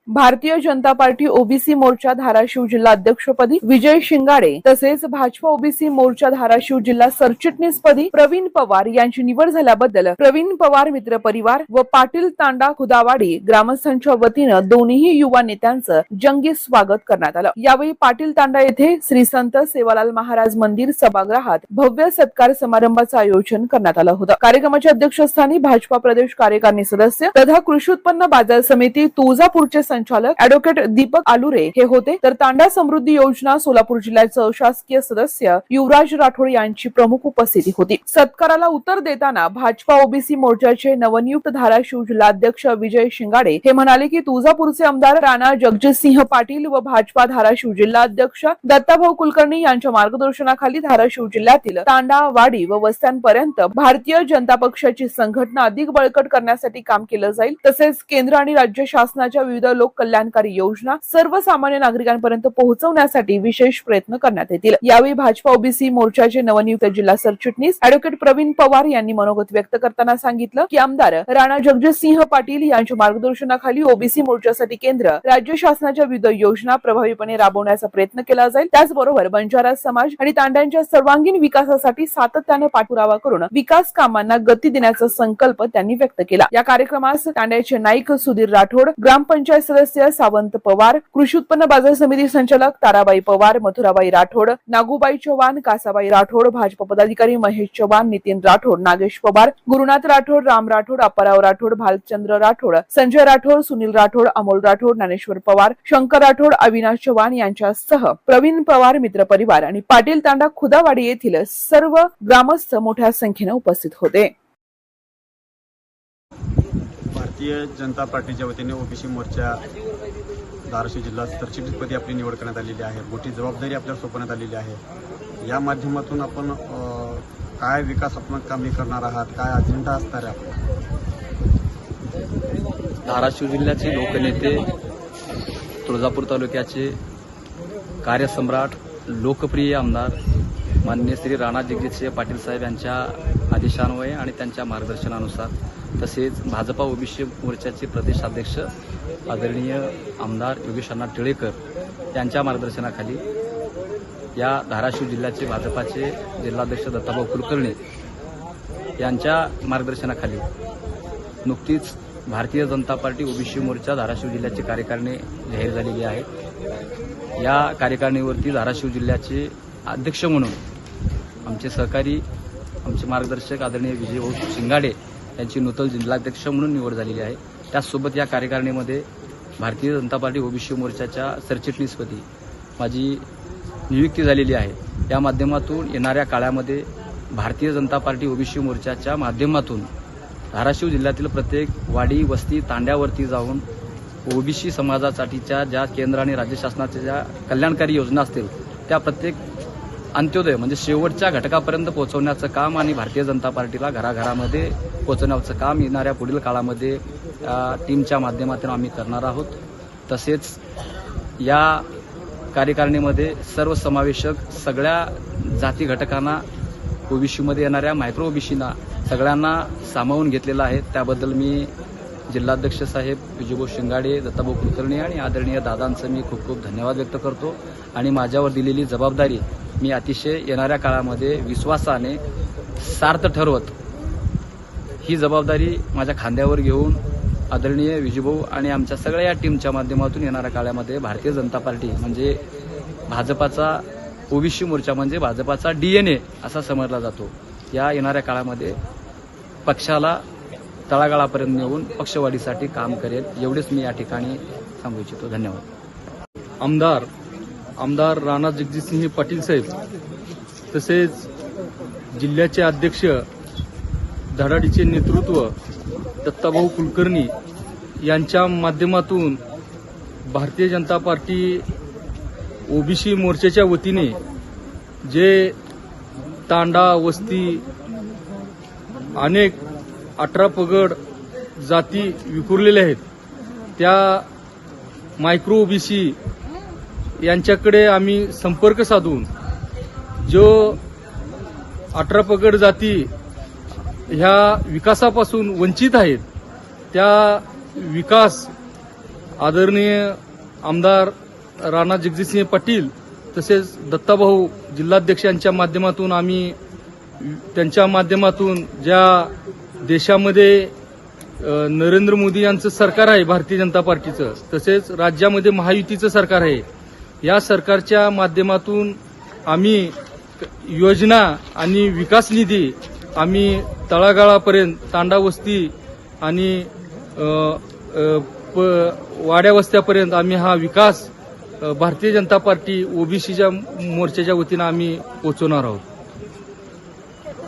Bharatiya Janata party OBC मोर्चा धाराशिव जिल्हा अध्यक्षपदी विजय शिंगाडे तसेच भाजपा ओबीसी मोर्चा धाराशिव जिल्हा सरचिटणीसपदी प्रवीण पवार यांची निवड झाल्याबद्दल प्रवीण पवार मित्र परिवार व पाटील तांडा खुदावाडी ग्रामस्थांच्या वतीनं दोन्ही युवा नेत्यांचं जंगी स्वागत करण्यात आलं। यावेळी पाटील तांडा येथे श्री संत सेवालाल महाराज मंदिर सभागृहात भव्य सत्कार समारंभाचं आयोजन करण्यात आलं होतं। कार्यक्रमाच्या अध्यक्षस्थानी भाजपा प्रदेश कार्यकारिणी सदस्य तथा कृषी उत्पन्न बाजार समिती तुळजापूरचे संचालक ॲडव्होकेट दीपक आलुरे हे होते, तर तांडा समृद्धी योजना सोलापूर जिल्ह्याचे अशासकीय सदस्य युवराज राठोड यांची प्रमुख उपस्थिती होती। सत्काराला उत्तर देताना भाजपा ओबीसी मोर्चाचे नवनियुक्त धाराशिव जिल्हाध्यक्ष विजय शिंगाडे हे म्हणाले की तुळजापूरचे आमदार राणा जगजितसिंह पाटील व भाजपा धाराशिव जिल्हाध्यक्ष दत्ताभाऊ कुलकर्णी यांच्या मार्गदर्शनाखाली धाराशिव जिल्ह्यातील तांडा, वाडी व वस्त्यांपर्यंत भारतीय जनता पक्षाची संघटना अधिक बळकट करण्यासाठी काम केलं जाईल। तसेच केंद्र आणि राज्य शासनाच्या विविध लोक कल्याणकारी योजना सर्वसामान्य नागरिकांपर्यंत पोहोचवण्यासाठी विशेष प्रयत्न करण्यात येतील। यावेळी भाजपा ओबीसी मोर्चाचे नवनियुक्त जिल्हा सरचिटणीस ॲडव्होकेट प्रवीण पवार यांनी मनोगत व्यक्त करताना सांगितलं की आमदार राणा जगजितसिंह पाटील यांच्या मार्गदर्शनाखाली ओबीसी मोर्चासाठी केंद्र राज्य शासनाच्या विविध योजना प्रभावीपणे राबवण्याचा प्रयत्न केला जाईल। त्याचबरोबर बंजारा समाज आणि तांड्यांच्या सर्वांगीण विकासासाठी सातत्याने पाठपुरावा करून विकास कामांना गती देण्याचा संकल्प त्यांनी व्यक्त केला। या कार्यक्रमास तांड्याचे नाईक सुधीर राठोड, ग्रामपंचायत सदस्य सावंत पवार, कृषी उत्पन्न बाजार समिती संचालक ताराबाई पवार, मथुराबाई राठोड, नागूबाई चव्हाण, कासाबाई राठोड, भाजपा पदाधिकारी महेश चव्हाण, नितीन राठोड, नागेश पवार, गुरुनाथ राठोड, राम राठोड, अप्पाराव राठोड, भालचंद्र राठोड, संजय राठोड, सुनील राठोड, अमोल राठोड, ज्ञानेश्वर पवार, शंकर राठोड, अविनाश चव्हाण यांच्यासह प्रवीण पवार मित्र परिवार आणि पाटील तांडा खुदावाडी येथील सर्व ग्रामस्थ मोठ्या संख्येने उपस्थित होते। भारतीय जनता पार्टीच्या वतीने ओबीसी मोर्चा धाराशिव जिल्हा सरचिटणीसपदी आपली निवड करण्यात आलेली आहे। मोठी जबाबदारी आपल्याला सोपवण्यात आलेली आहे। या माध्यमातून आपण काय विकासात्मक कामे करणार आहात, काय अजेंडा असणार आहे धाराशिव जिल्ह्याचे लोकनेते, तुळजापूर तालुक्याचे कार्यसम्राट, लोकप्रिय आमदार माननीय श्री राणा जगजितसिंह पाटील साहेब यांच्या आदेशान्वये आणि त्यांच्या मार्गदर्शनानुसार, तसेच भाजपा ओबीसी मोर्चाचे प्रदेशाध्यक्ष आदरणीय आमदार योगेश अण्णा टिळेकर यांच्या मार्गदर्शनाखाली या धाराशिव जिल्ह्याचे भाजपाचे जिल्हाध्यक्ष दत्ताभाऊ कुलकर्णी यांच्या मार्गदर्शनाखाली नुकतीच भारतीय जनता पार्टी ओबीसी मोर्चा धाराशिव जिल्ह्याची कार्यकारिणी जाहीर झालेली आहे। या कार्यकारिणीवरती धाराशिव जिल्ह्याचे अध्यक्ष म्हणून आमचे सहकारी, आमचे मार्गदर्शक आदरणीय विजय शिंगाडे यांची नूतन जिल्हाध्यक्ष म्हणून निवड झालेली आहे। त्याचसोबत या कार्यकारिणीमध्ये भारतीय जनता पार्टी ओबीसी मोर्चाच्या सरचिटणीसपदी माझी नियुक्ती झालेली आहे। या माध्यमातून येणाऱ्या काळामध्ये भारतीय जनता पार्टी ओबीसी मोर्चाच्या माध्यमातून धाराशिव जिल्ह्यातील प्रत्येक वाडी, वस्ती, तांड्यावरती जाऊन ओबीसी समाजासाठीच्या ज्या केंद्र आणि राज्य शासनाच्या ज्या कल्याणकारी योजना असतील त्या प्रत्येक अंत्योदय म्हणजे शेवटच्या घटकापर्यंत पोहोचवण्याचं काम आणि भारतीय जनता पार्टीला घराघरामध्ये पोहोचवण्याचं काम येणाऱ्या पुढील काळामध्ये टीमच्या माध्यमातून आम्ही करणार आहोत। तसेच या कार्यकारिणीमध्ये सर्वसमावेशक सगळ्या जाती घटकांना, ओबीसीमध्ये येणाऱ्या मायक्रो ओबीसीना सगळ्यांना सामावून घेतलेलं आहे। त्याबद्दल मी जिल्हाध्यक्ष साहेब विजयभाऊ शिंगाडे, दत्ताभाऊ कुलकर्णी आणि आदरणीय दादांचं मी खूप खूप धन्यवाद व्यक्त करतो आणि माझ्यावर दिलेली जबाबदारी मी अतिशय येणाऱ्या काळामध्ये विश्वासाने सार्थ ठरवत ही जबाबदारी माझ्या खांद्यावर घेऊन आदरणीय विजयभाऊ आणि आमच्या सगळ्या या टीमच्या माध्यमातून येणाऱ्या काळामध्ये भारतीय जनता पार्टी म्हणजे भाजपाचा ओबीसी मोर्चा म्हणजे भाजपाचा DNA असा समजला जातो। या येणाऱ्या काळामध्ये पक्षाला तळागाळापर्यंत नेऊन पक्षवाढीसाठी काम करेल, एवढेच मी या ठिकाणी सांगू इच्छितो। धन्यवाद। आमदार राणा जगजितसिंह पाटील साहेब तसेच जिल्ह्याचे अध्यक्ष धडाडीचे नेतृत्व दत्ताभाऊ कुलकर्णी यांच्या माध्यमातून भारतीय जनता पार्टी ओबीसी मोर्चाच्या वतीने जे तांडा, वस्ती, अनेक 18 पगड जाती विखुरलेल्या आहेत त्या मायक्रो ओबीसी यांच्याकडे आम्ही संपर्क साधून जो 18 पगड जाती ह्या विकासापासून वंचित आहेत त्या विकास आदरणीय आमदार राणा जगजितसिंह पाटील तसेच दत्ताभाऊ जिल्हाध्यक्षांच्या माध्यमातून आम्ही त्यांच्या माध्यमातून ज्या देशामध्ये नरेंद्र मोदी यांचं सरकार आहे भारतीय जनता पार्टीचं, तसेच राज्यामध्ये महायुतीचं सरकार आहे, या सरकारच्या माध्यमातून आम्ही योजना आणि विकास निधी आम्ही तळागाळापर्यंत तांडा वस्ती आणि वाड्या वस्त्यापर्यंत आम्ही हा विकास भारतीय जनता पार्टी ओबीसीच्या मोर्चाच्या वतीनं आम्ही पोहोचवणार आहोत.